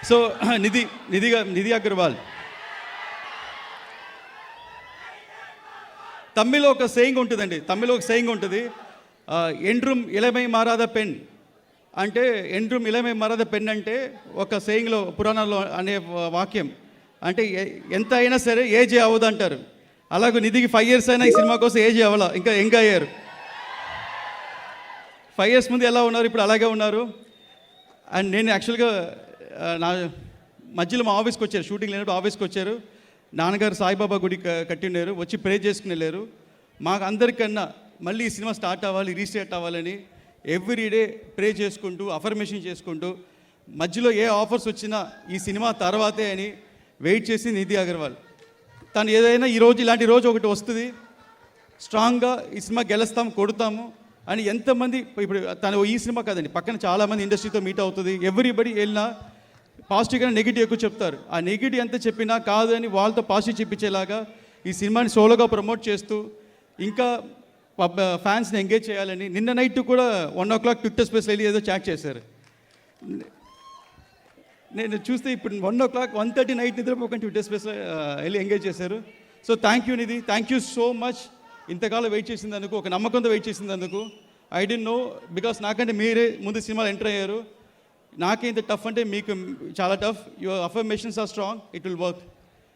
So Nidhi Agarwal, తమిళ్లో ఒక saying ఉంటుందండి, తమిళ్లో ఒక సేయింగ్ ఉంటుంది, ఎండ్రూమ్ ఇలమై మారాద పెన్ అంటే, ఎండ్రూమ్ ఇలమై మారాద పెన్ అంటే ఒక సేయింగ్లో పురాణాల్లో అనే వాక్యం అంటే ఎంత అయినా సరే ఏజ్ అవ్వదు అంటారు. అలాగే నిధికి 5 years అయినా ఈ సినిమా కోసం ఏజ్ అవ్వాల, ఇంకా యంగ్ అయ్యారు. 5 years ముందు ఎలా ఉన్నారు ఇప్పుడు అలాగే ఉన్నారు. అండ్ నేను యాక్చువల్గా నా మధ్యలో మా ఆఫీస్కి వచ్చారు, షూటింగ్ లేనప్పుడు ఆఫీస్కి వచ్చారు. నాన్నగారు సాయిబాబా గుడి కట్టినారు, వచ్చి ప్రే చేసుకుని వెళ్ళారు. మాకు అందరికన్నా మళ్ళీ ఈ సినిమా స్టార్ట్ అవ్వాలి, రీస్టార్ట్ అవ్వాలని ఎవ్రీడే ప్రే చేసుకుంటూ అఫర్మేషన్ చేసుకుంటూ మధ్యలో ఏ ఆఫర్స్ వచ్చినా ఈ సినిమా తర్వాతే అని వెయిట్ చేసి నిధి అగర్వాల్. తను ఏదైనా ఈరోజు ఇలాంటి రోజు ఒకటి వస్తుంది, స్ట్రాంగ్గా ఈ సినిమా గెలుస్తాం, కొడతాము అని ఎంతమంది, ఇప్పుడు తను ఈ సినిమా కాదండి, పక్కన చాలామంది ఇండస్ట్రీతో మీట్ అవుతుంది. ఎవ్రీబడి వెళ్ళినా పాజిటివ్గా నెగిటివ్ ఎక్కువ చెప్తారు. ఆ నెగిటివ్ ఎంత చెప్పినా కాదు అని వాళ్ళతో పాజిటివ్ చెప్పించేలాగా ఈ సినిమాని సోలోగా ప్రమోట్ చేస్తూ ఇంకా ఫ్యాన్స్ని ఎంగేజ్ చేయాలని నిన్న నైట్ కూడా 1 o'clock ట్విట్టర్ స్పేస్ వెళ్ళి ఏదో చాట్ చేశారు. నేను చూస్తే ఇప్పుడు 1 o'clock 1:30 నైట్ నిద్రపోకుండా ట్విట్టర్ స్పేస్లో వెళ్ళి ఎంగేజ్ చేశారు. So thank you Nidhi, thank you so much. ఇంతకాలం వెయిట్ చేసిందందుకు, ఒక నమ్మకంతో వెయిట్ చేసిందందుకు. ఐ డోంట్ నో, బికాస్ నాకంటే మీరే ముందు సినిమాలు ఎంటర్ అయ్యారు. నాకే ఇంత టఫ్ అంటే మీకు చాలా tough. Your affirmations are strong, it will work.